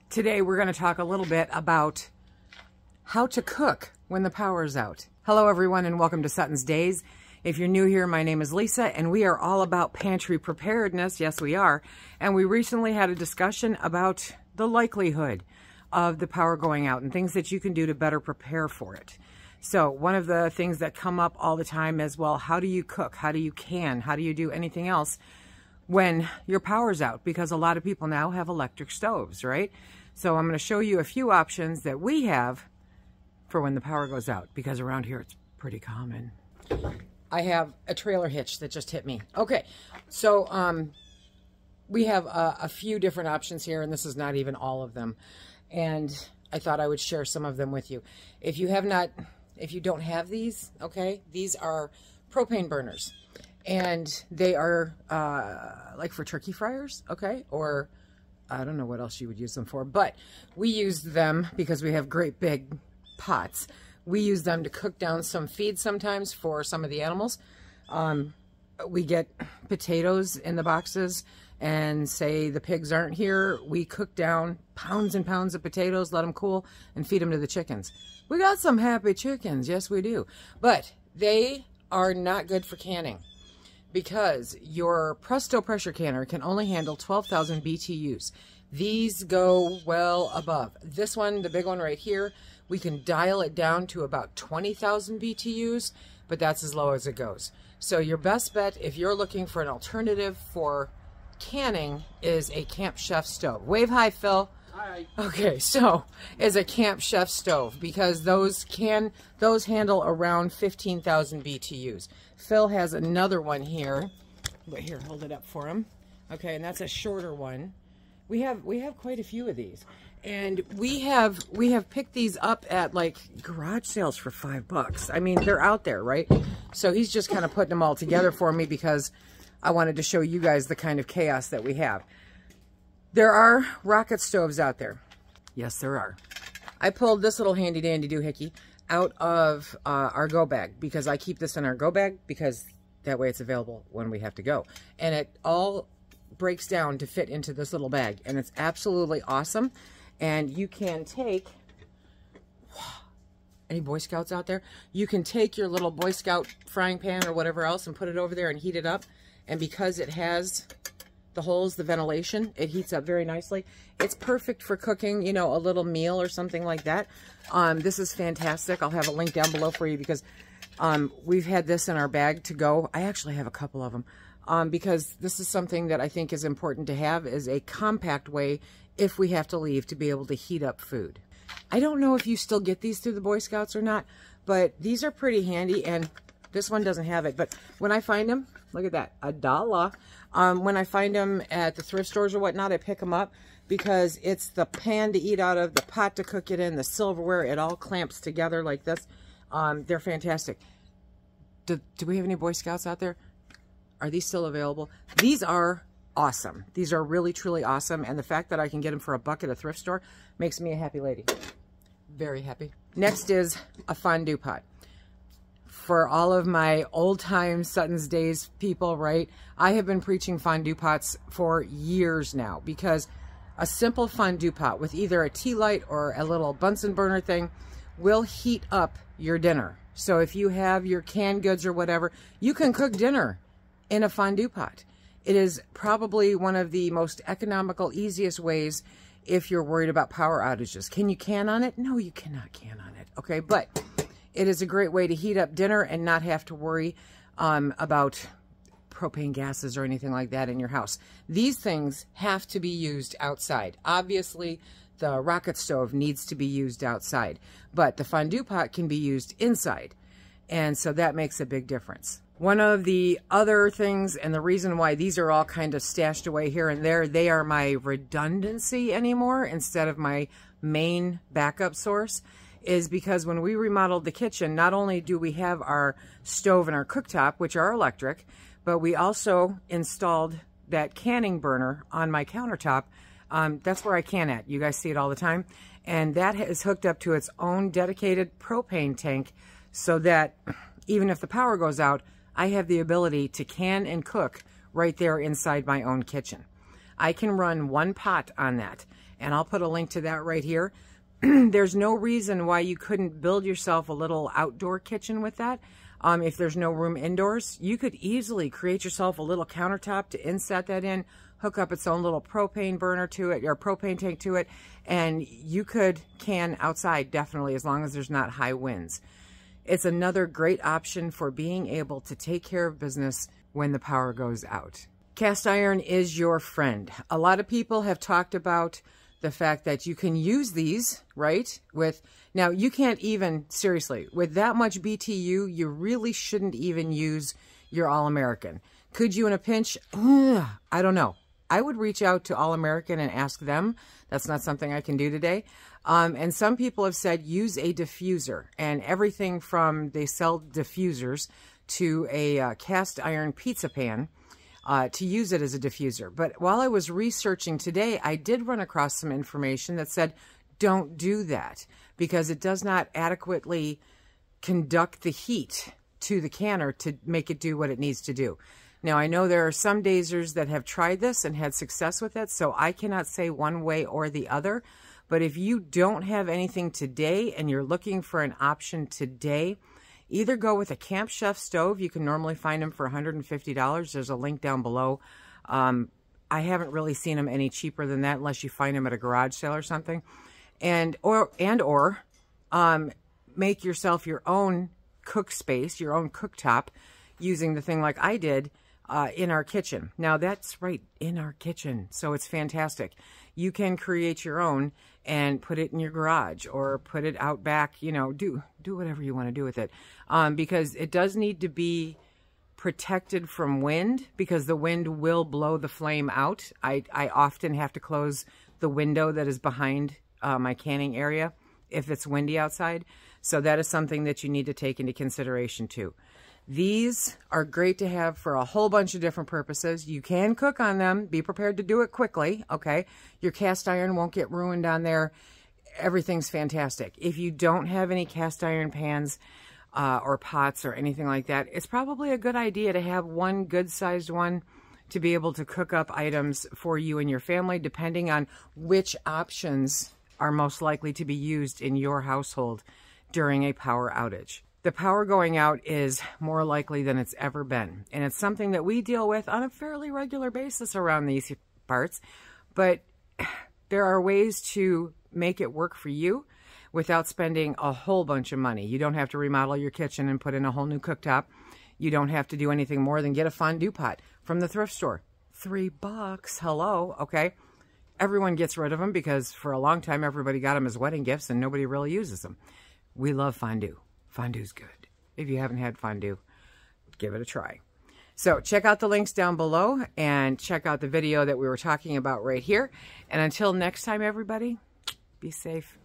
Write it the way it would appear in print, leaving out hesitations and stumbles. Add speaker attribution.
Speaker 1: Today we're going to talk a little bit about how to cook when the power's out. Hello everyone and welcome to SuttonsDaze. If you're new here, my name is Lisa and we are all about pantry preparedness. Yes, we are. And we recently had a discussion about the likelihood of the power going out and things that you can do to better prepare for it. So one of the things that come up all the time is, well, how do you cook? How do you can? How do you do anything else when your power's out? Because a lot of people now have electric stoves, right? So I'm going to show you a few options that we have for when the power goes out, because around here it's pretty common. I have a trailer hitch that just hit me. Okay, so we have a few different options here, and this is not even all of them. And I thought I would share some of them with you. If you don't have these, okay, these are propane burners. And they are like for turkey fryers, okay, or I don't know what else you would use them for, but we use them because we have great big pots. We use them to cook down some feed sometimes for some of the animals. We get potatoes in the boxes and say the pigs aren't here. We cook down pounds and pounds of potatoes, let them cool, and feed them to the chickens. We got some happy chickens, yes we do. But they are not good for canning, because your Presto pressure canner can only handle 12,000 BTUs. These go well above. This one, the big one right here, we can dial it down to about 20,000 BTUs, but that's as low as it goes. So your best bet, if you're looking for an alternative for canning, is a Camp Chef stove. Wave hi, Phil. Hi. Okay, so is a Camp Chef stove, because those handle around 15,000 BTUs. Phil has another one here, but here, hold it up for him. Okay, and that's a shorter one. We have quite a few of these, and we have picked these up at like garage sales for $5. I mean, they're out there, right? So he's just kind of putting them all together for me because I wanted to show you guys the kind of chaos that we have. There are rocket stoves out there. Yes, there are. I pulled this little handy dandy doohickey out of our go bag, because I keep this in our go bag because that way it's available when we have to go. And it all breaks down to fit into this little bag, and it's absolutely awesome. And you can take, any Boy Scouts out there? You can take your little Boy Scout frying pan or whatever else and put it over there and heat it up. And because it has the holes, the ventilation, it heats up very nicely. It's perfect for cooking, you know, a little meal or something like that. This is fantastic. I'll have a link down below for you, because we've had this in our bag to go. I actually have a couple of them, because this is something that I think is important to have, is a compact way if we have to leave to be able to heat up food. I don't know if you still get these through the Boy Scouts or not, but these are pretty handy, and this one doesn't have it. But when I find them, look at that, $1. When I find them at the thrift stores or whatnot, I pick them up, because it's the pan to eat out of, the pot to cook it in, the silverware, it all clamps together like this. They're fantastic. Do we have any Boy Scouts out there? Are these still available? These are awesome. These are really, truly awesome. And the fact that I can get them for $1 at a thrift store makes me a happy lady. Very happy. Next is a fondue pot. For all of my old-time SuttonsDaze people, right, I have been preaching fondue pots for years now, because a simple fondue pot with either a tea light or a little Bunsen burner thing will heat up your dinner. So if you have your canned goods or whatever, you can cook dinner in a fondue pot. It is probably one of the most economical, easiest ways if you're worried about power outages. Can you can on it? No, you cannot can on it, okay? But it is a great way to heat up dinner and not have to worry about propane gases or anything like that in your house. These things have to be used outside. Obviously, the rocket stove needs to be used outside, but the fondue pot can be used inside, and so that makes a big difference. One of the other things, and the reason why these are all kind of stashed away here and there, they are my redundancy anymore instead of my main backup source, is because when we remodeled the kitchen, not only do we have our stove and our cooktop, which are electric, but we also installed that canning burner on my countertop. That's where I can at. You guys see it all the time. And that is hooked up to its own dedicated propane tank, so that even if the power goes out, I have the ability to can and cook right there inside my own kitchen. I can run one pot on that, and I'll put a link to that right here. There's no reason why you couldn't build yourself a little outdoor kitchen with that. If there's no room indoors, you could easily create yourself a little countertop to inset that in, hook up its own little propane burner to it, or propane tank to it, and you could can outside, definitely, as long as there's not high winds. It's another great option for being able to take care of business when the power goes out. Cast iron is your friend. A lot of people have talked about the fact that you can use these, right? Now, you can't even, seriously, with that much BTU, you really shouldn't even use your All-American. Could you in a pinch? I don't know. I would reach out to All-American and ask them. That's not something I can do today. And some people have said use a diffuser, and everything from, they sell diffusers to a cast iron pizza pan to use it as a diffuser. But while I was researching today, I did run across some information that said, don't do that because it does not adequately conduct the heat to the canner to make it do what it needs to do. Now, I know there are some dazers that have tried this and had success with it, so I cannot say one way or the other. But if you don't have anything today and you're looking for an option today, either go with a Camp Chef stove. You can normally find them for $150. There's a link down below. I haven't really seen them any cheaper than that unless you find them at a garage sale or something. Or make yourself your own cook space, your own cooktop, using the thing like I did in our kitchen. Now, that's right, in our kitchen, so it's fantastic. You can create your own and put it in your garage or put it out back, you know, do whatever you want to do with it. Because it does need to be protected from wind, because the wind will blow the flame out. I often have to close the window that is behind my canning area if it's windy outside. So that is something that you need to take into consideration too. These are great to have for a whole bunch of different purposes. You can cook on them. Be prepared to do it quickly, okay? Your cast iron won't get ruined on there. Everything's fantastic. If you don't have any cast iron pans or pots or anything like that, it's probably a good idea to have one good-sized one to be able to cook up items for you and your family, depending on which options are most likely to be used in your household during a power outage. The power going out is more likely than it's ever been, and it's something that we deal with on a fairly regular basis around these parts, but there are ways to make it work for you without spending a whole bunch of money. You don't have to remodel your kitchen and put in a whole new cooktop. You don't have to do anything more than get a fondue pot from the thrift store. $3, hello, okay? Everyone gets rid of them because for a long time everybody got them as wedding gifts and nobody really uses them. We love fondue. Fondue's good. If you haven't had fondue, give it a try. So check out the links down below and check out the video that we were talking about right here. And until next time, everybody, be safe.